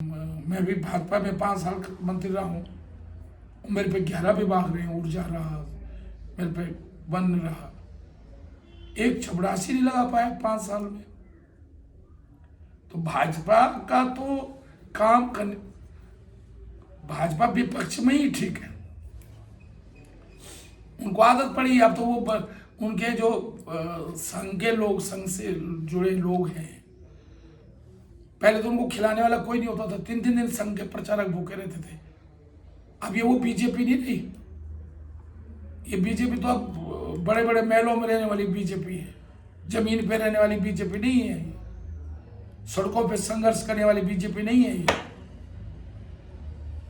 मैं भी भाजपा में 5 साल मंत्री रहा हूँ, मेरे पे 11 विभाग रहे, ऊर्जा रहा, मेरे पे वन रहा, एक चपरासी नहीं लगा पाया 5 साल में। तो भाजपा का तो काम करने, भाजपा विपक्ष में ही ठीक है, उनको आदत पड़ी। अब तो वो उनके जो संघ के लोग, संघ से जुड़े लोग हैं, पहले तो उनको खिलाने वाला कोई नहीं होता था, 3-3 दिन संघ के प्रचारक भूखे रहते थे। अब ये वो बीजेपी नहीं रही, ये बीजेपी तो अब बड़े बड़े महलों में रहने वाली बीजेपी है, जमीन पे रहने वाली बीजेपी नहीं है, सड़कों पे संघर्ष करने वाली बीजेपी नहीं है,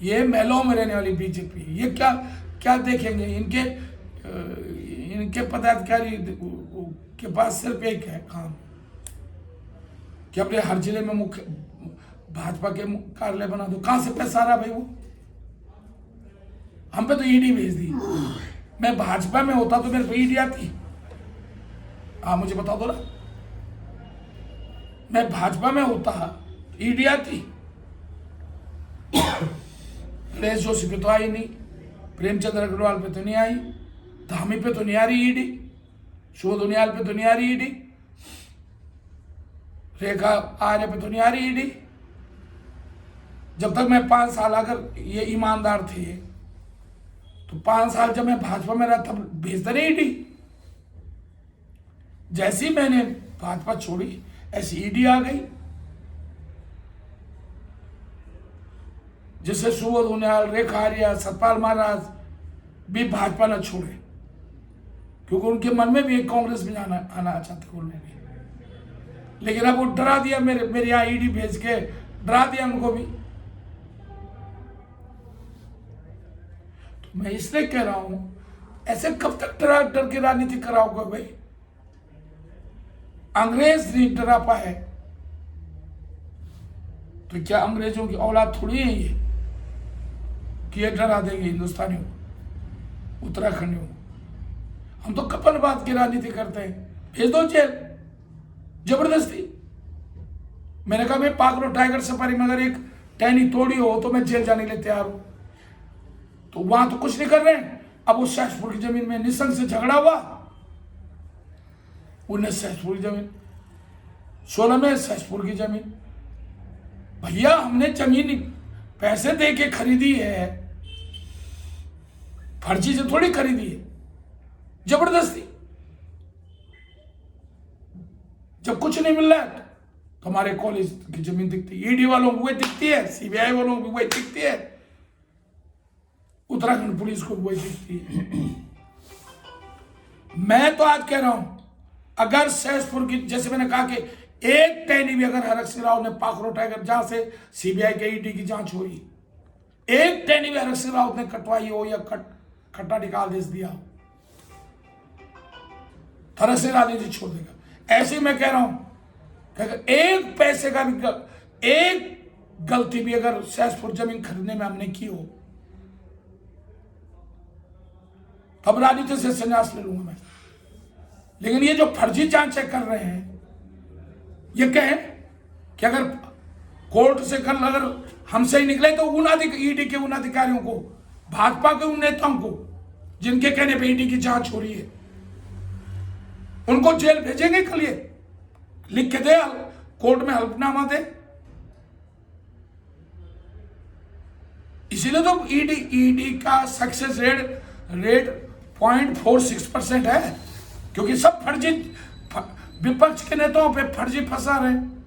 ये महलों में रहने वाली बीजेपी। ये क्या क्या देखेंगे? इनके पदाधिकारी के पास सिर्फ एक है काम कि अपने हर जिले में मुख्य भाजपा के कार्यालय बना दो। कहां से पैसा आ रहा भाई? वो हम पे तो ईडी भेज दी। मैं भाजपा में होता तो मेरे पे ईडी आती? आप मुझे बता दो ना, मैं भाजपा में होता ईडी आती? नरेश जोशी पे तो आई नहीं, प्रेमचंद्र अग्रवाल पे तो नहीं आई, धामी पे तो नहीं आ रही ईडी, शुभ दुनियाल पे तो नहीं आ रही ईडी, रेखा आर्य पे तो नहीं आ रही ईडी। जब तक मैं 5 साल, अगर ये ईमानदार थे तो 5 साल जब मैं भाजपा में रहा तब भेजते नहीं ईडी। जैसी मैंने भाजपा छोड़ी ऐसी ईडी आ गई, जिससे सुबोध उनियाल, रेखा आर्या, सतपाल महाराज भी भाजपा न छोड़े, क्योंकि उनके मन में भी एक कांग्रेस में आना चाहते वो लोग। लेकिन अब वो डरा दिया, मेरे यहाँ ईडी भेज के डरा दिया उनको भी। तो मैं इसलिए कह रहा हूं, ऐसे कब तक डर के राजनीति कराओगे भाई? अंग्रेज नहीं डरा पाए तो क्या अंग्रेजों की औलाद थोड़ी है ये कि ये डरा देंगे हिंदुस्तानियों, उत्तराखंडियों? हम तो कपलवाद की राजनीति करते हैं, भेज दो जेल जबरदस्ती। मैंने कहा मैं पागलो टाइगर सफारी में अगर एक टहनी तोड़ी हो तो मैं जेल जाने के लिए तैयार हूं। तो वहां तो कुछ नहीं कर रहे हैं। अब वो सहसपुर की जमीन में निसंग से झगड़ा हुआ, उन्हें सहसपुर की जमीन, 16 में सहसपुर की जमीन। भैया हमने जमीन पैसे दे के खरीदी है, फर्जी से थोड़ी खरीदी है, जबरदस्ती। जब कुछ नहीं मिल रहा है तो हमारे कॉलेज की जमीन दिखती है, ईडी वालों को वही दिखती है, सीबीआई वालों को वही दिखती है, उत्तराखंड पुलिस को वही दिखती है। मैं तो आज कह रहा हूं, अगर सहसपुर की, जैसे मैंने कहा कि एक टहनी भी अगर हरक सिंह राव ने पाखरो टाइगर, जहां से सीबीआई के ईडी की जांच हुई, एक टहनी भी हरक सिंह राव ने कटवाई हो या खट्टा निकाल दे दिया हो, हरक सिंह राजनीति छोड़ देगा। ऐसे ही मैं कह रहा हूं कि अगर एक पैसे का भी, एक गलती भी अगर सहसपुर जमीन खरीदने में हमने की हो, तब राजनीति से संन्यास ले लूंगा मैं। लेकिन ये जो फर्जी जांचें कर रहे हैं, ये कहें कि अगर कोर्ट से कल अगर हमसे ही निकले तो ईडी के उन अधिकारियों को, भाजपा के उन नेताओं को जिनके कहने पे ईडी की जांच हो रही है, उनको जेल भेजेंगे कल? ये लिख के दे, कोर्ट में हल्फनामा दे। इसीलिए तो ईडी का सक्सेस रेट 0.46% है, क्योंकि सब फर्जी, विपक्ष के नेताओं पे फर्जी फंसा रहे हैं।